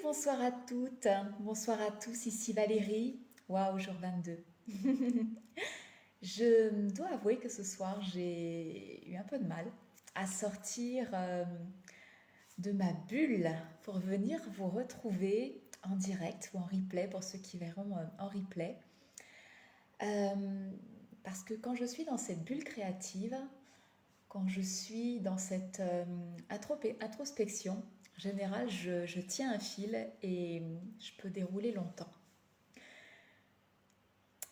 Bonsoir à toutes, bonsoir à tous, ici Valérie. Waouh, jour 22. Je dois avouer que ce soir, j'ai eu un peu de mal à sortir de ma bulle pour venir vous retrouver en direct ou en replay pour ceux qui verront en replay. Euh, Parce que quand je suis dans cette bulle créative, quand je suis dans cette introspection, en général, je tiens un fil et je peux dérouler longtemps.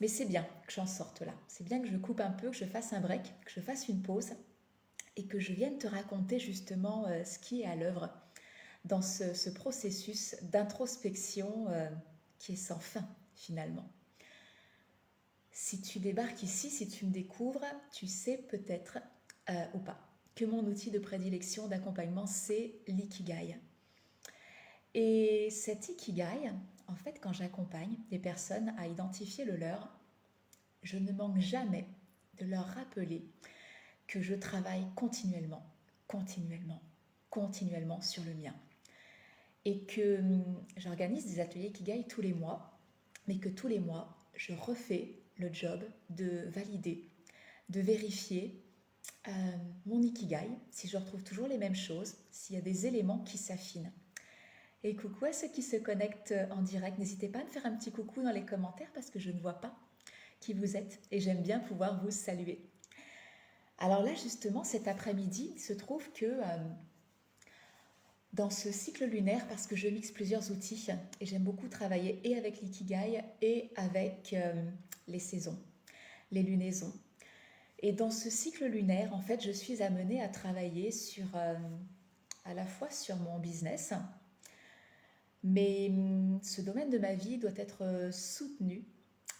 Mais c'est bien que j'en sorte là. C'est bien que je coupe un peu, que je fasse un break, que je fasse une pause et que je vienne te raconter justement ce qui est à l'œuvre dans ce processus d'introspection qui est sans fin finalement. Si tu débarques ici, si tu me découvres, tu sais peut-être ou pas que mon outil de prédilection d'accompagnement, c'est l'ikigai. Et cet ikigai, en fait, quand j'accompagne des personnes à identifier le leur, je ne manque jamais de leur rappeler que je travaille continuellement, continuellement, continuellement sur le mien. Et que j'organise des ateliers Ikigai tous les mois, mais que tous les mois, je refais le job de valider, de vérifier euh, mon Ikigai, si je retrouve toujours les mêmes choses, s'il y a des éléments qui s'affinent. Et coucou à ceux qui se connectent en direct, n'hésitez pas à me faire un petit coucou dans les commentaires parce que je ne vois pas qui vous êtes et j'aime bien pouvoir vous saluer. Alors là, justement, cet après-midi, il se trouve que dans ce cycle lunaire, parce que je mixe plusieurs outils et j'aime beaucoup travailler et avec l'ikigai et avec les saisons, les lunaisons. Et dans ce cycle lunaire, en fait, je suis amenée à travailler sur, à la fois sur mon business, mais ce domaine de ma vie doit être soutenu.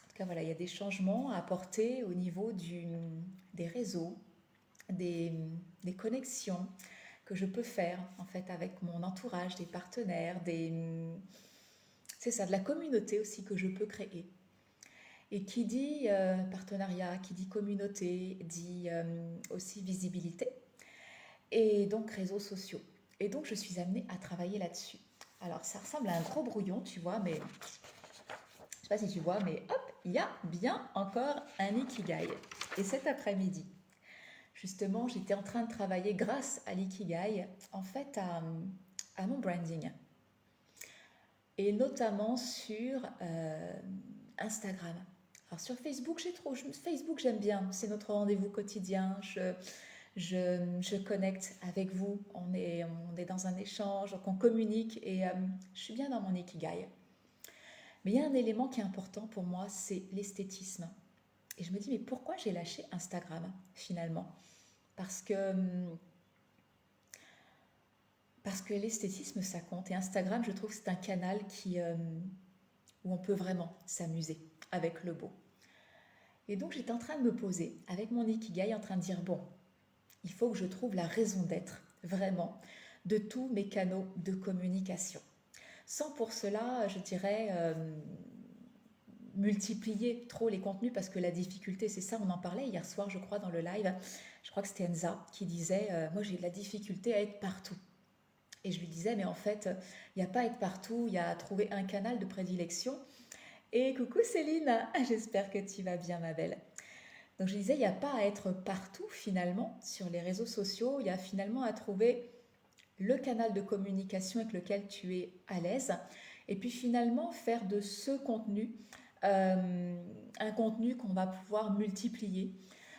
En tout cas, voilà, il y a des changements à apporter au niveau des réseaux, des, des connexions que je peux faire en fait avec mon entourage, des partenaires, c'est ça, de la communauté aussi que je peux créer. Et qui dit partenariat, qui dit communauté, dit aussi visibilité et donc réseaux sociaux. Et donc je suis amenée à travailler là-dessus. Alors ça ressemble à un gros brouillon, tu vois, mais je sais pas si tu vois, mais hop, il y a bien encore un ikigai. Et cet après-midi, justement, j'étais en train de travailler grâce à l'ikigai, en fait, à mon branding. Et notamment sur Instagram. Alors sur Facebook, Facebook j'aime bien, c'est notre rendez-vous quotidien. Je connecte avec vous, on est dans un échange, donc on communique et je suis bien dans mon ikigai. Mais il y a un élément qui est important pour moi, c'est l'esthétisme. Et je me dis, mais pourquoi j'ai lâché Instagram finalement? Parce que l'esthétisme, ça compte. Et Instagram, je trouve que c'est un canal où on peut vraiment s'amuser avec le beau. Et donc, j'étais en train de me poser avec mon ikigai, en train de dire, bon, il faut que je trouve la raison d'être, vraiment, de tous mes canaux de communication. Sans pour cela, je dirais, multiplier trop les contenus, parce que la difficulté, c'est ça, on en parlait hier soir, je crois, dans le live, je crois que c'était Enza qui disait, moi j'ai de la difficulté à être partout. Et je lui disais, mais en fait, il n'y a pas à être partout, il y a à trouver un canal de prédilection. Et coucou Céline, j'espère que tu vas bien ma belle. Donc je disais, il n'y a pas à être partout finalement sur les réseaux sociaux, il y a finalement à trouver le canal de communication avec lequel tu es à l'aise. Et puis finalement faire de ce contenu un contenu qu'on va pouvoir multiplier,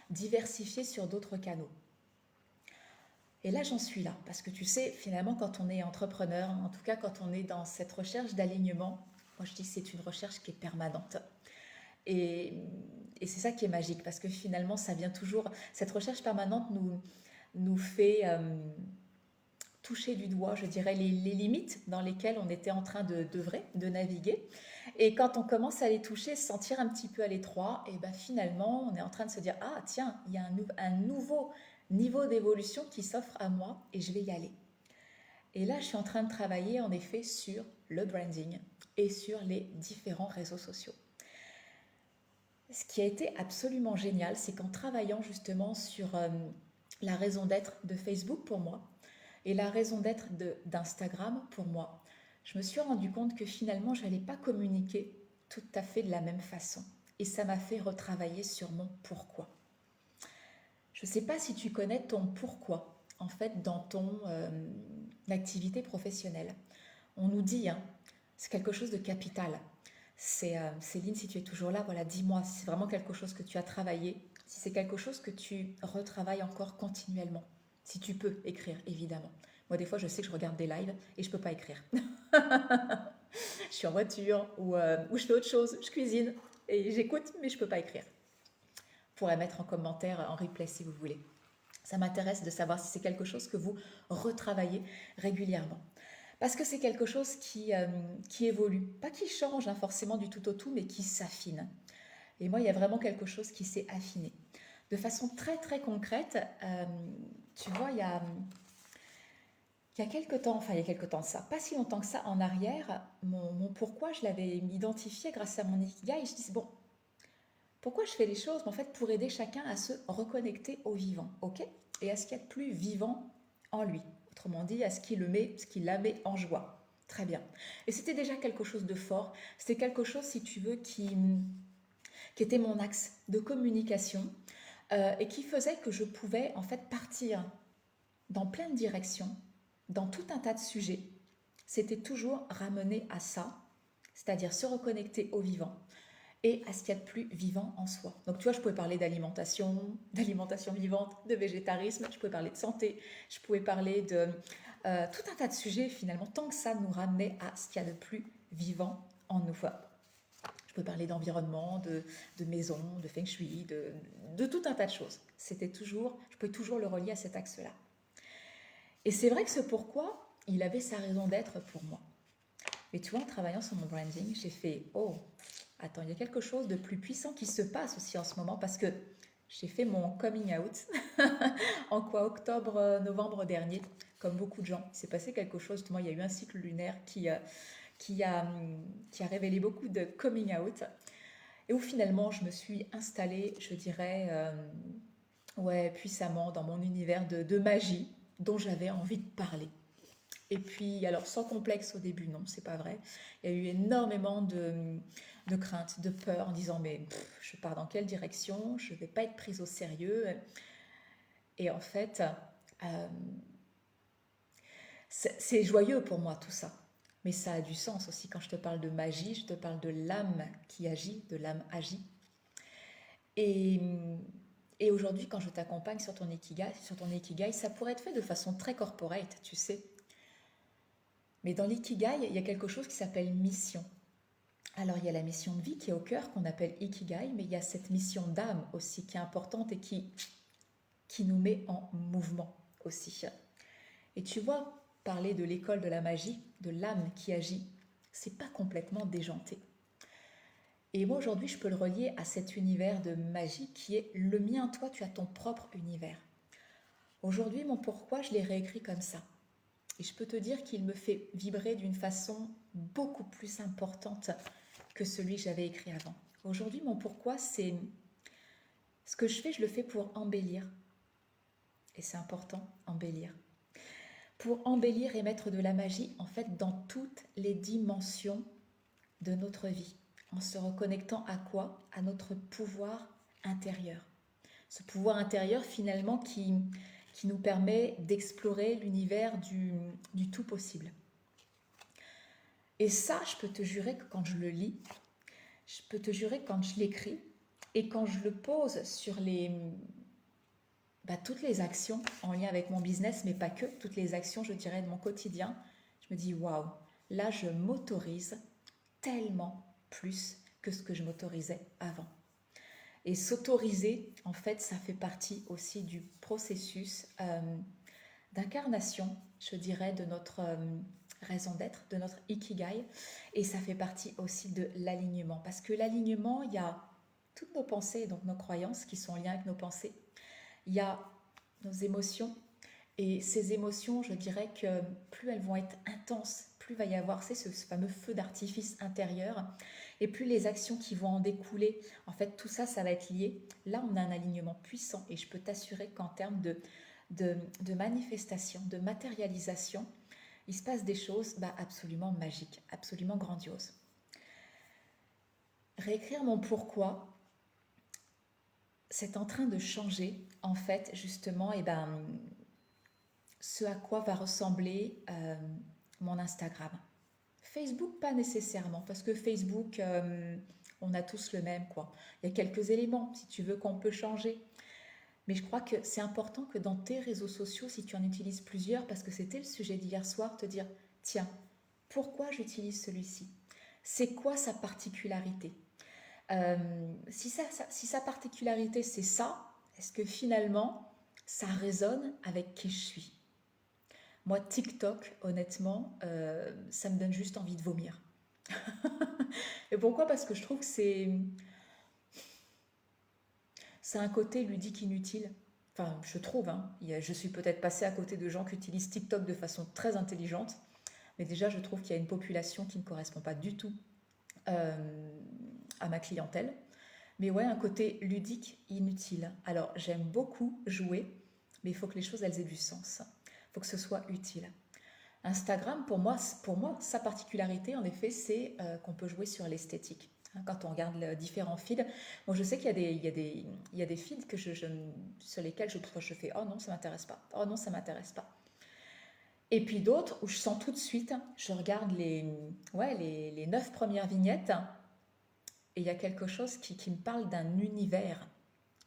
diversifier sur d'autres canaux. Et là, j'en suis là, parce que tu sais, finalement, quand on est entrepreneur, en tout cas quand on est dans cette recherche d'alignement, moi je dis que c'est une recherche qui est permanente. Et, et c'est ça qui est magique, parce que finalement, ça vient toujours, cette recherche permanente nous fait toucher du doigt, je dirais, les limites dans lesquelles on était en train d'œuvrer, de naviguer. Et quand on commence à les toucher, se sentir un petit peu à l'étroit, et ben finalement, on est en train de se dire, ah tiens, il y a un nouveau niveau d'évolution qui s'offre à moi et je vais y aller. Et là, je suis en train de travailler en effet sur le branding et sur les différents réseaux sociaux. Ce qui a été absolument génial, c'est qu'en travaillant justement sur la raison d'être de Facebook pour moi et la raison d'être d'Instagram pour moi, je me suis rendu compte que finalement, je n'allais pas communiquer tout à fait de la même façon. Et ça m'a fait retravailler sur mon pourquoi. Je ne sais pas si tu connais ton pourquoi, en fait, dans ton activité professionnelle. On nous dit, hein, c'est quelque chose de capital. C'est Céline, si tu es toujours là, voilà, dis-moi si c'est vraiment quelque chose que tu as travaillé, si c'est quelque chose que tu retravailles encore continuellement. Si tu peux écrire, évidemment. Moi, des fois, je sais que je regarde des lives et je peux pas écrire. Je suis en voiture ou je fais autre chose, je cuisine et j'écoute, mais je peux pas écrire. Vous pourrez mettre en commentaire, en replay si vous voulez. Ça m'intéresse de savoir si c'est quelque chose que vous retravaillez régulièrement. Parce que c'est quelque chose qui évolue. Pas qui change hein, forcément du tout au tout, mais qui s'affine. Et moi, il y a vraiment quelque chose qui s'est affiné. De façon très très concrète, tu vois, il y a quelques temps, enfin il y a quelques temps de ça, pas si longtemps que ça en arrière, mon pourquoi, je l'avais identifié grâce à mon Ikigai. Et je dis, bon, pourquoi je fais les choses? En fait, pour aider chacun à se reconnecter au vivant, ok? Et à ce qu'il y a de plus vivant en lui. Autrement dit, à ce qui la met en joie. Très bien. Et c'était déjà quelque chose de fort. C'était quelque chose, si tu veux, qui était mon axe de communication et qui faisait que je pouvais en fait partir dans plein de directions, dans tout un tas de sujets. C'était toujours ramené à ça, c'est-à-dire se reconnecter au vivant et à ce qu'il y a de plus vivant en soi. Donc tu vois, je pouvais parler d'alimentation vivante, de végétarisme, je pouvais parler de santé, je pouvais parler de tout un tas de sujets finalement, tant que ça nous ramenait à ce qu'il y a de plus vivant en nous. Je peux parler d'environnement, de maison, de feng shui, de tout un tas de choses. Je pouvais toujours le relier à cet axe-là. Et c'est vrai que ce pourquoi, il avait sa raison d'être pour moi. Mais tu vois, en travaillant sur mon branding, j'ai fait, oh, attends, il y a quelque chose de plus puissant qui se passe aussi en ce moment parce que j'ai fait mon coming out en octobre, novembre dernier, comme beaucoup de gens. Il s'est passé quelque chose, justement, il y a eu un cycle lunaire qui a, qui a révélé beaucoup de coming out et où finalement je me suis installée, je dirais, ouais, puissamment dans mon univers de magie dont j'avais envie de parler. Et puis, alors sans complexe au début, non, c'est pas vrai. Il y a eu énormément de craintes, de peur en disant mais je pars dans quelle direction? Je ne vais pas être prise au sérieux. Et en fait, euh, c'est joyeux pour moi tout ça. Mais ça a du sens aussi. Quand je te parle de magie, je te parle de l'âme qui agit, de l'âme agie. Et, et aujourd'hui, quand je t'accompagne sur ton ikigai, ça pourrait être fait de façon très corporate, tu sais. Mais dans l'ikigai, il y a quelque chose qui s'appelle mission. Alors il y a la mission de vie qui est au cœur, qu'on appelle ikigai, mais il y a cette mission d'âme aussi qui est importante et qui nous met en mouvement aussi. Et tu vois, parler de l'école de la magie, de l'âme qui agit, c'est pas complètement déjanté. Et moi aujourd'hui, je peux le relier à cet univers de magie qui est le mien. Toi, tu as ton propre univers. Aujourd'hui, mon pourquoi, je l'ai réécrit comme ça. Et je peux te dire qu'il me fait vibrer d'une façon beaucoup plus importante que celui que j'avais écrit avant. Aujourd'hui, mon pourquoi, c'est ce que je fais, je le fais pour embellir. Et c'est important, embellir. Pour embellir et mettre de la magie, en fait, dans toutes les dimensions de notre vie. En se reconnectant à quoi? À notre pouvoir intérieur. Ce pouvoir intérieur, finalement, qui nous permet d'explorer l'univers du tout possible. Et ça, je peux te jurer que quand je le lis, je peux te jurer que quand je l'écris et quand je le pose sur toutes les actions en lien avec mon business, mais pas que, toutes les actions, je dirais, de mon quotidien, je me dis, waouh, là, je m'autorise tellement plus que ce que je m'autorisais avant. Et s'autoriser, en fait, ça fait partie aussi du processus d'incarnation, je dirais, de notre raison d'être, de notre ikigai. Et ça fait partie aussi de l'alignement. Parce que l'alignement, il y a toutes nos pensées, donc nos croyances qui sont en lien avec nos pensées. Il y a nos émotions. Et ces émotions, je dirais que plus elles vont être intenses, plus va y avoir ce fameux feu d'artifice intérieur. Et plus les actions qui vont en découler, en fait, tout ça, ça va être lié. Là, on a un alignement puissant. Et je peux t'assurer qu'en termes de manifestation, de matérialisation, il se passe des choses absolument magiques, absolument grandioses. Réécrire mon pourquoi, c'est en train de changer, en fait, justement, ce à quoi va ressembler mon Instagram. Facebook, pas nécessairement, parce que Facebook, on a tous le même, quoi. Il y a quelques éléments, si tu veux, qu'on peut changer. Mais je crois que c'est important que dans tes réseaux sociaux, si tu en utilises plusieurs, parce que c'était le sujet d'hier soir, te dire, tiens, pourquoi j'utilise celui-ci? C'est quoi sa particularité? Si sa particularité, c'est ça, est-ce que finalement, ça résonne avec qui je suis? Moi, TikTok, honnêtement, ça me donne juste envie de vomir. Et pourquoi? Parce que je trouve que c'est un côté ludique inutile. Enfin, je trouve, hein. Je suis peut-être passée à côté de gens qui utilisent TikTok de façon très intelligente, mais déjà, je trouve qu'il y a une population qui ne correspond pas du tout euh, à ma clientèle. Mais ouais, un côté ludique inutile. Alors, j'aime beaucoup jouer, mais il faut que les choses, elles aient du sens. Il faut que ce soit utile. Instagram, pour moi, sa particularité, en effet, c'est qu'on peut jouer sur l'esthétique. Quand on regarde différents feeds, moi je sais qu'il y a des feeds sur lesquels je fais oh non, ça m'intéresse pas, oh non, ça m'intéresse pas. Et puis d'autres où je sens tout de suite, je regarde les 9 premières vignettes et il y a quelque chose qui me parle d'un univers.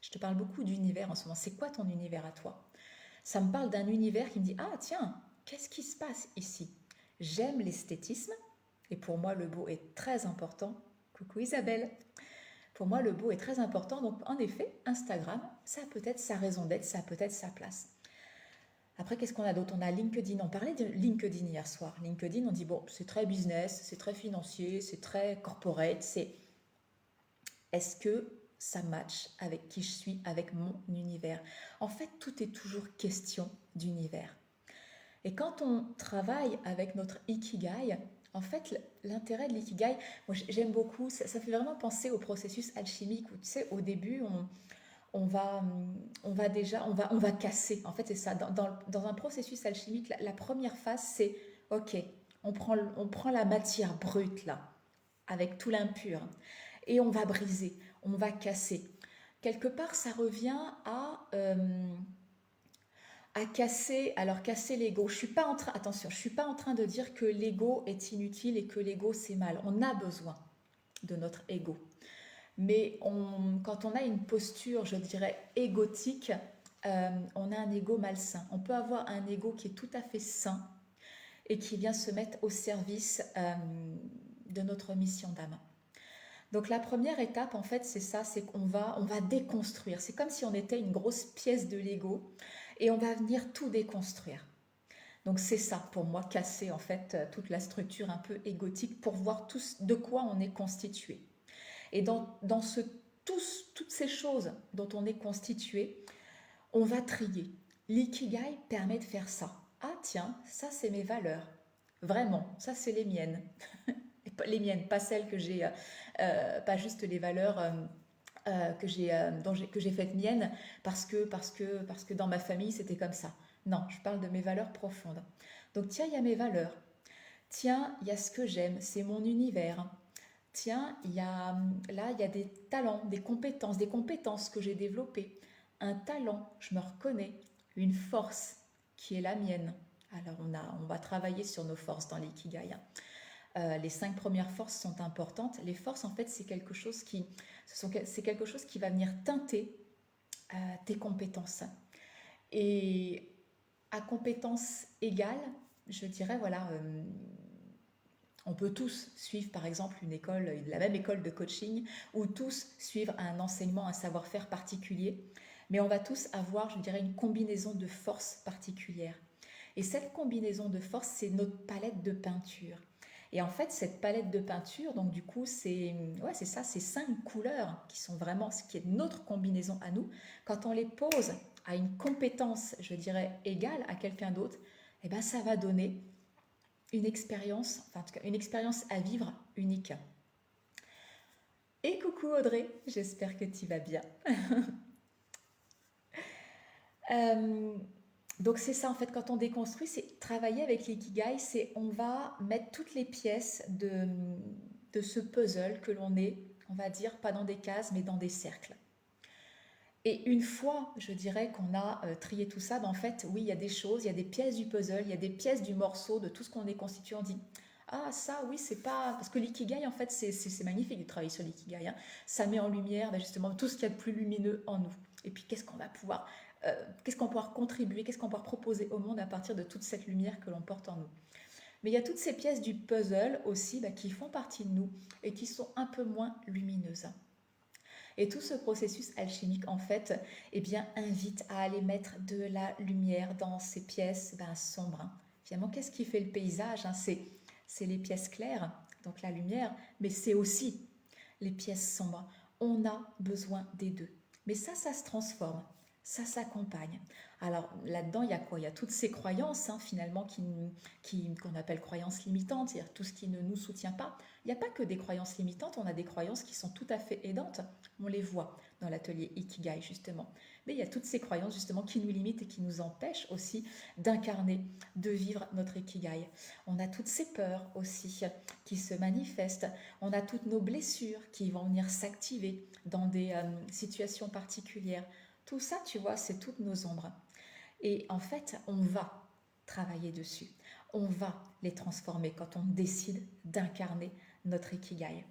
Je te parle beaucoup d'univers en ce moment. C'est quoi ton univers à toi? Ça me parle d'un univers qui me dit ah tiens, qu'est-ce qui se passe ici? J'aime l'esthétisme et pour moi le beau est très important. Coucou Isabelle. Pour moi le beau est très important, donc en effet Instagram, ça a peut-être sa raison d'être, ça a peut-être sa place. Après, qu'est-ce qu'on a d'autre? On a LinkedIn. On parlait de LinkedIn hier soir. LinkedIn, on dit bon, c'est très business, c'est très financier, c'est très corporate. Est-ce que ça match avec qui je suis, avec mon univers? En fait, tout est toujours question d'univers. Et quand on travaille avec notre Ikigai, en fait, l'intérêt de l'Ikigai, moi j'aime beaucoup, ça fait vraiment penser au processus alchimique où, tu sais, au début, on va, on va casser. En fait, c'est ça. Dans un processus alchimique, la première phase, c'est, ok, on prend la matière brute, là, avec tout l'impur, et on va briser, on va casser. Quelque part, ça revient à casser, alors casser l'ego. Attention, je suis pas en train de dire que l'ego est inutile et que l'ego c'est mal. On a besoin de notre ego. Mais quand on a une posture, je dirais, égotique, on a un ego malsain. On peut avoir un ego qui est tout à fait sain et qui vient se mettre au service de notre mission d'âme. Donc la première étape, en fait, c'est ça, c'est qu'on va déconstruire. C'est comme si on était une grosse pièce de Lego et on va venir tout déconstruire. Donc c'est ça, pour moi, casser en fait toute la structure un peu égotique pour voir de quoi on est constitué. Et dans toutes ces choses dont on est constitué, on va trier. L'ikigai permet de faire ça. Ah tiens, ça c'est mes valeurs. Vraiment, ça c'est les miennes. Les miennes, pas celles que j'ai, pas juste les valeurs que j'ai faites miennes parce que dans ma famille c'était comme ça. Non, je parle de mes valeurs profondes. Donc tiens, il y a mes valeurs. Tiens, il y a ce que j'aime, c'est mon univers. Tiens, il y a des talents, des compétences que j'ai développées. Un talent, je me reconnais, une force qui est la mienne. Alors on va travailler sur nos forces dans l'ikigai. Les 5 premières forces sont importantes. Les forces, en fait, c'est quelque chose qui va venir teinter tes compétences. Et à compétences égales, je dirais, voilà, on peut tous suivre, par exemple, la même école de coaching, ou tous suivre un enseignement, un savoir-faire particulier, mais on va tous avoir, je dirais, une combinaison de forces particulières. Et cette combinaison de forces, c'est notre palette de peinture. Et en fait, cette palette de peinture, donc du coup, c'est ça, ces 5 couleurs qui sont vraiment ce qui est notre combinaison à nous. Quand on les pose à une compétence, je dirais, égale à quelqu'un d'autre, eh ben, ça va donner une expérience, enfin en tout cas une expérience à vivre unique. Et coucou Audrey, j'espère que tu vas bien. Donc c'est ça en fait, quand on déconstruit, c'est travailler avec l'ikigai, c'est on va mettre toutes les pièces de ce puzzle que l'on est, on va dire, pas dans des cases, mais dans des cercles. Et une fois, je dirais qu'on a trié tout ça, ben en fait, oui, il y a des choses, il y a des pièces du puzzle, il y a des pièces du morceau de tout ce qu'on est constitué. On dit, ah ça, oui, c'est pas... Parce que l'ikigai, en fait, c'est magnifique de travailler sur l'ikigai, hein. Ça met en lumière ben, justement tout ce qu'il y a de plus lumineux en nous. Et puis, qu'est-ce qu'on va pouvoir contribuer, qu'est-ce qu'on va pouvoir proposer au monde à partir de toute cette lumière que l'on porte en nous. Mais il y a toutes ces pièces du puzzle aussi ben, qui font partie de nous et qui sont un peu moins lumineuses. Et tout ce processus alchimique, en fait, eh bien, invite à aller mettre de la lumière dans ces pièces sombres, hein. Finalement, qu'est-ce qui fait le paysage, hein? C'est les pièces claires, donc la lumière, mais c'est aussi les pièces sombres. On a besoin des deux. Mais ça se transforme, ça s'accompagne. Alors là-dedans, il y a quoi? Il y a toutes ces croyances, hein, finalement, qu'on appelle croyances limitantes, c'est-à-dire tout ce qui ne nous soutient pas. Il n'y a pas que des croyances limitantes, on a des croyances qui sont tout à fait aidantes. On les voit dans l'atelier Ikigai, justement. Mais il y a toutes ces croyances, justement, qui nous limitent et qui nous empêchent aussi d'incarner, de vivre notre Ikigai. On a toutes ces peurs aussi qui se manifestent. On a toutes nos blessures qui vont venir s'activer dans des situations particulières. Tout ça, tu vois, c'est toutes nos ombres. Et en fait, on va travailler dessus. On va les transformer quand on décide d'incarner notre Ikigai.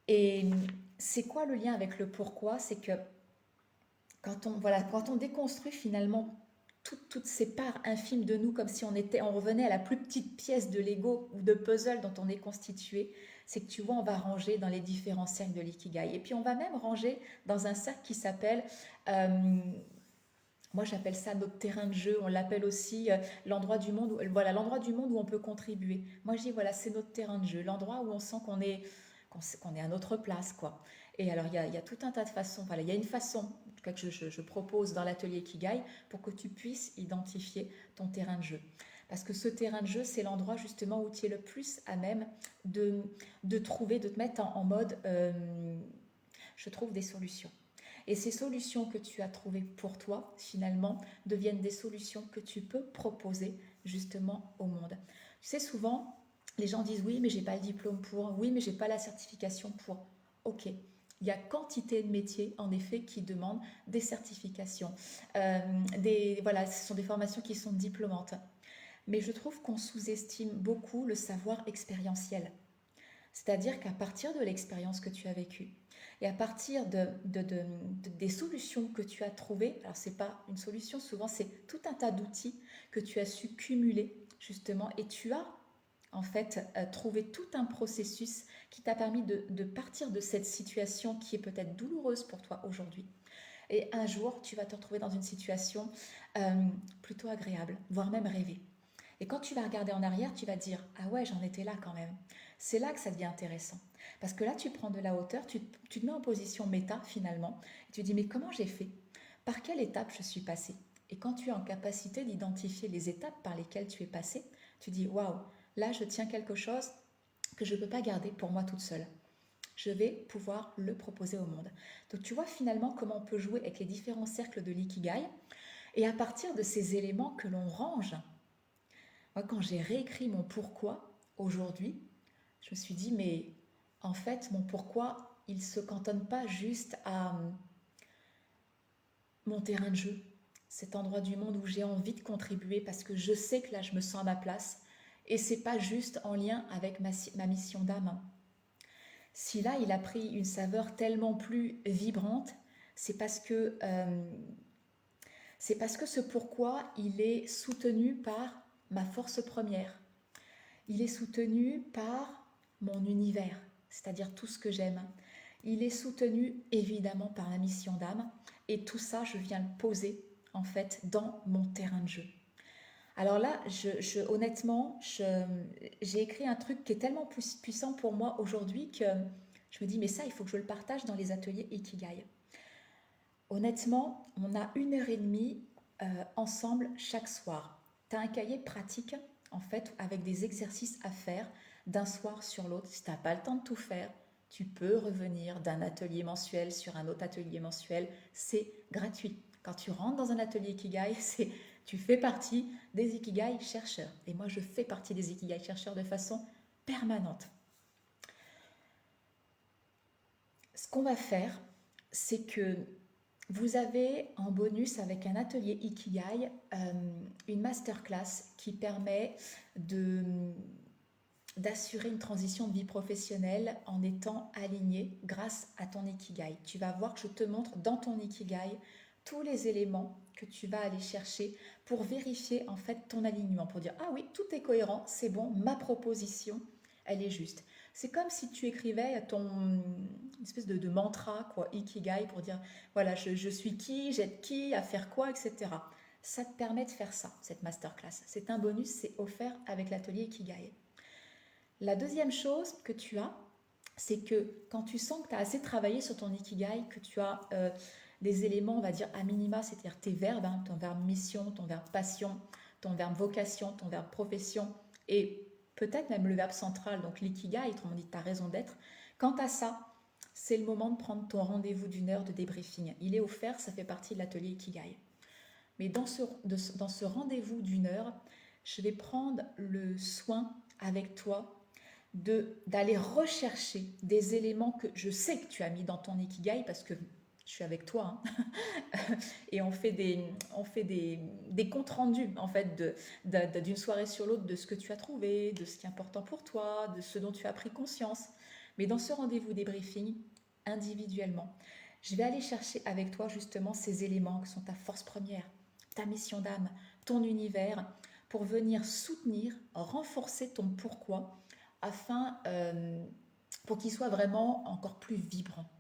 Et c'est quoi le lien avec le pourquoi? C'est que quand on déconstruit finalement toutes ces parts infimes de nous, comme si on revenait à la plus petite pièce de Lego ou de puzzle dont on est constitué, c'est que tu vois, on va ranger dans les différents cercles de l'ikigai. Et puis on va même ranger dans un cercle qui s'appelle, moi j'appelle ça notre terrain de jeu, on l'appelle aussi l'endroit du monde voilà, l'endroit du monde où on peut contribuer. Moi je dis voilà, c'est notre terrain de jeu, l'endroit où on sent qu'on est à notre place, quoi. Et alors il y a tout un tas de façons, voilà, il y a une façon en tout cas que je propose dans l'atelier Kigai pour que tu puisses identifier ton terrain de jeu. Parce que ce terrain de jeu, c'est l'endroit justement où tu es le plus à même de trouver, de te mettre en mode je trouve des solutions. Et ces solutions que tu as trouvées pour toi, finalement, deviennent des solutions que tu peux proposer justement au monde. Tu sais, souvent, les gens disent oui, mais j'ai pas le diplôme pour, oui, mais j'ai pas la certification pour. Ok. Il y a quantité de métiers, en effet, qui demandent des certifications. Voilà, ce sont des formations qui sont diplômantes. Mais je trouve qu'on sous-estime beaucoup le savoir expérientiel. C'est-à-dire qu'à partir de l'expérience que tu as vécue et à partir des solutions que tu as trouvées, alors c'est pas une solution, souvent c'est tout un tas d'outils que tu as su cumuler justement et tu as en fait trouvé tout un processus qui t'a permis de partir de cette situation qui est peut-être douloureuse pour toi aujourd'hui. Et un jour, tu vas te retrouver dans une situation plutôt agréable, voire même rêver. Et quand tu vas regarder en arrière, tu vas te dire ah ouais, j'en étais là quand même. C'est là que ça devient intéressant. Parce que là, tu prends de la hauteur, tu te mets en position méta finalement, et tu te dis mais comment j'ai fait? Par quelle étape je suis passée? Et quand tu es en capacité d'identifier les étapes par lesquelles tu es passée, tu dis waouh, là je tiens quelque chose que je ne peux pas garder pour moi toute seule. Je vais pouvoir le proposer au monde. Donc tu vois finalement comment on peut jouer avec les différents cercles de l'ikigai. Et à partir de ces éléments que l'on range, moi quand j'ai réécrit mon pourquoi aujourd'hui, je me suis dit mais en fait mon pourquoi il ne se cantonne pas juste à mon terrain de jeu, cet endroit du monde où j'ai envie de contribuer parce que je sais que là je me sens à ma place et c'est pas juste en lien avec ma mission d'âme. Si là il a pris une saveur tellement plus vibrante, c'est parce que ce pourquoi il est soutenu par ma force première. Il est soutenu par mon univers, c'est-à-dire tout ce que j'aime. Il est soutenu évidemment par la mission d'âme et tout ça, je viens le poser en fait dans mon terrain de jeu. Alors là, honnêtement, j'ai écrit un truc qui est tellement puissant pour moi aujourd'hui que je me dis mais ça, il faut que je le partage dans les ateliers Ikigai. Honnêtement, on a 1 heure et demie ensemble chaque soir. Tu as un cahier pratique, en fait, avec des exercices à faire d'un soir sur l'autre. Si tu n'as pas le temps de tout faire, tu peux revenir d'un atelier mensuel sur un autre atelier mensuel. C'est gratuit. Quand tu rentres dans un atelier Ikigai, Tu fais partie des Ikigai chercheurs. Et moi, je fais partie des Ikigai chercheurs de façon permanente. Ce qu'on va faire, c'est que vous avez en bonus avec un atelier Ikigai une masterclass qui permet d'assurer une transition de vie professionnelle en étant aligné grâce à ton Ikigai. Tu vas voir que je te montre dans ton Ikigai tous les éléments que tu vas aller chercher pour vérifier en fait ton alignement, pour dire ah oui, tout est cohérent, c'est bon, ma proposition, elle est juste. C'est comme si tu écrivais ton espèce de mantra, quoi, Ikigai, pour dire voilà, je suis qui, j'aide qui, à faire quoi, etc. Ça te permet de faire ça, cette masterclass. C'est un bonus, c'est offert avec l'atelier Ikigai. La deuxième chose que tu as, c'est que quand tu sens que tu as assez travaillé sur ton Ikigai, que tu as des éléments, on va dire, à minima, c'est-à-dire tes verbes, hein, ton verbe mission, ton verbe passion, ton verbe vocation, ton verbe profession, et peut-être même le verbe central, donc l'ikigai, autrement dit ta raison d'être. Quant à ça, c'est le moment de prendre ton rendez-vous d'une heure de débriefing. Il est offert, ça fait partie de l'atelier Ikigai. Mais dans ce rendez-vous d'une heure, je vais prendre le soin avec toi d'aller rechercher des éléments que je sais que tu as mis dans ton Ikigai parce que je suis avec toi, hein. Et on fait des comptes rendus en fait d'une soirée sur l'autre de ce que tu as trouvé, de ce qui est important pour toi, de ce dont tu as pris conscience. Mais dans ce rendez-vous débriefing, individuellement, je vais aller chercher avec toi justement ces éléments qui sont ta force première, ta mission d'âme, ton univers, pour venir soutenir, renforcer ton pourquoi, afin pour qu'il soit vraiment encore plus vibrant.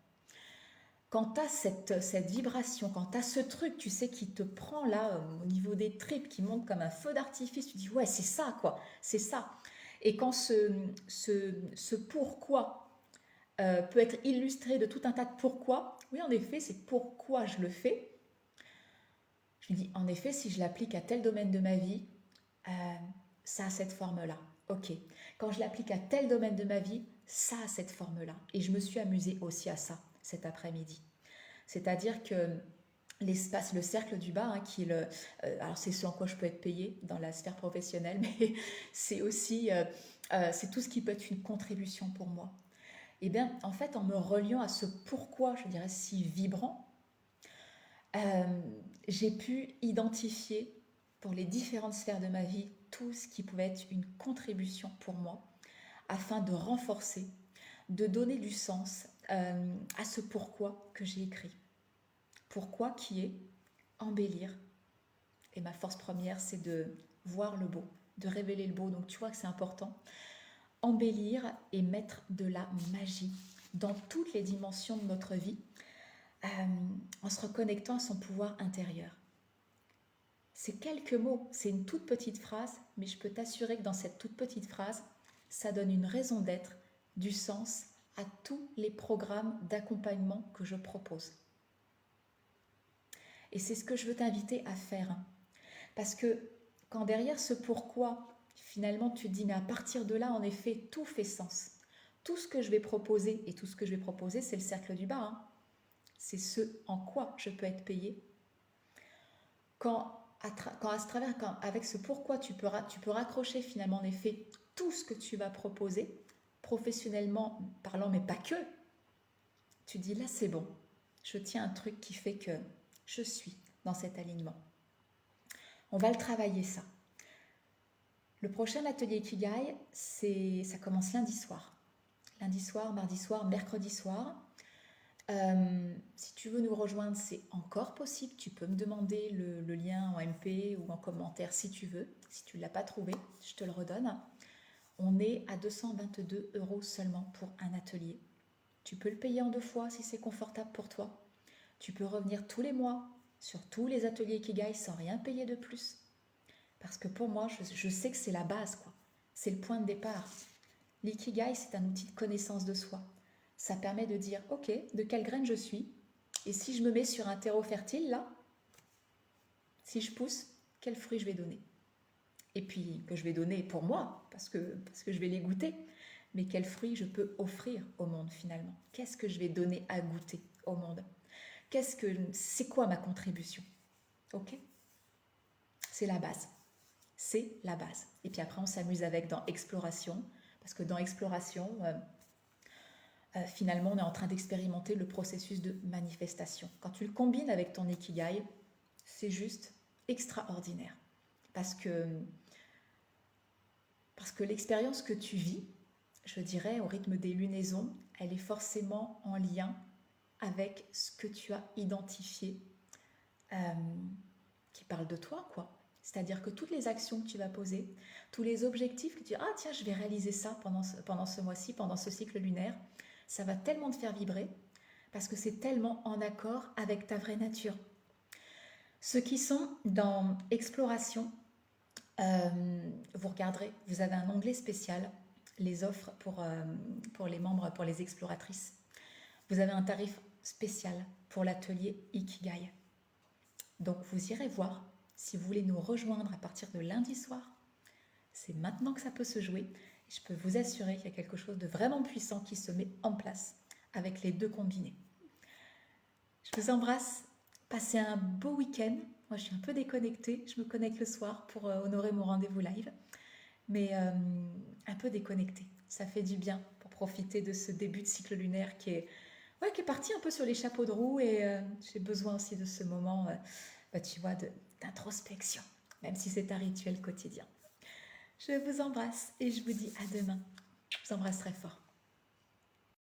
Quand tu as cette vibration, quand tu as ce truc, tu sais, qui te prend là au niveau des tripes, qui monte comme un feu d'artifice, tu dis ouais, c'est ça, quoi, c'est ça. Et quand ce pourquoi peut être illustré de tout un tas de pourquoi, oui, en effet, c'est pourquoi je le fais. Je me dis, en effet, si je l'applique à tel domaine de ma vie, ça a cette forme-là. Ok. Quand je l'applique à tel domaine de ma vie, ça a cette forme-là. Et je me suis amusée aussi à ça cet après-midi. C'est-à-dire que l'espace, le cercle du bas, hein, qui est alors c'est ce en quoi je peux être payée dans la sphère professionnelle, mais c'est aussi c'est tout ce qui peut être une contribution pour moi. Et bien, en fait, en me reliant à ce pourquoi, je dirais, si vibrant, j'ai pu identifier pour les différentes sphères de ma vie tout ce qui pouvait être une contribution pour moi afin de renforcer, de donner du sens à ce pourquoi que j'ai écrit. Pourquoi qui est embellir. Et ma force première, c'est de voir le beau, de révéler le beau. Donc tu vois que c'est important. Embellir et mettre de la magie dans toutes les dimensions de notre vie en se reconnectant à son pouvoir intérieur. C'est quelques mots, c'est une toute petite phrase, mais je peux t'assurer que dans cette toute petite phrase, ça donne une raison d'être, du sens à tous les programmes d'accompagnement que je propose. Et c'est ce que je veux t'inviter à faire. Parce que quand derrière ce pourquoi, finalement tu te dis, mais à partir de là, en effet, tout fait sens. Tout ce que je vais proposer, et tout ce que je vais proposer, c'est le cercle du bas. Hein. C'est ce en quoi je peux être payé. Avec ce pourquoi, tu peux raccrocher finalement en effet tout ce que tu vas proposer, professionnellement parlant, mais pas que. Tu dis là c'est bon, je tiens un truc qui fait que je suis dans cet alignement. On va le travailler ça. Le prochain atelier Ikigai, ça commence lundi soir. Lundi soir, mardi soir, mercredi soir. Si tu veux nous rejoindre, c'est encore possible. Tu peux me demander le lien en MP ou en commentaire si tu veux. Si tu ne l'as pas trouvé, je te le redonne. On est à 222 € seulement pour un atelier. Tu peux le payer en 2 fois si c'est confortable pour toi. Tu peux revenir tous les mois sur tous les ateliers Ikigai sans rien payer de plus. Parce que pour moi, je sais que c'est la base, quoi. C'est le point de départ. L'ikigai, c'est un outil de connaissance de soi. Ça permet de dire, ok, de quelle graine je suis. Et si je me mets sur un terreau fertile, là, si je pousse, quels fruits je vais donner. Et puis, que je vais donner pour moi, parce que je vais les goûter. Mais quels fruits je peux offrir au monde, finalement. Qu'est-ce que je vais donner à goûter au monde. C'est quoi ma contribution. Ok ? C'est la base. C'est la base. Et puis après, on s'amuse avec dans exploration, parce que dans exploration, finalement, on est en train d'expérimenter le processus de manifestation. Quand tu le combines avec ton ikigai, c'est juste extraordinaire. Parce que l'expérience que tu vis, je dirais, au rythme des lunaisons, elle est forcément en lien avec ce que tu as identifié qui parle de toi, quoi. C'est-à-dire que toutes les actions que tu vas poser, tous les objectifs que tu dis, ah tiens, je vais réaliser ça pendant ce mois-ci, pendant ce cycle lunaire, ça va tellement te faire vibrer parce que c'est tellement en accord avec ta vraie nature. Ceux qui sont dans exploration, vous regarderez, vous avez un onglet spécial, les offres pour les membres, pour les exploratrices. Vous avez un tarif spécial pour l'atelier Ikigai. Donc vous irez voir si vous voulez nous rejoindre à partir de lundi soir. C'est maintenant que ça peut se jouer. Je peux vous assurer qu'il y a quelque chose de vraiment puissant qui se met en place avec les deux combinés. Je vous embrasse. Passez un beau week-end. Moi, je suis un peu déconnectée. Je me connecte le soir pour honorer mon rendez-vous live. Mais un peu déconnectée. Ça fait du bien pour profiter de ce début de cycle lunaire qui est parti un peu sur les chapeaux de roue. Et j'ai besoin aussi de ce moment, tu vois, d'introspection, même si c'est un rituel quotidien. Je vous embrasse et je vous dis à demain. Je vous embrasse très fort.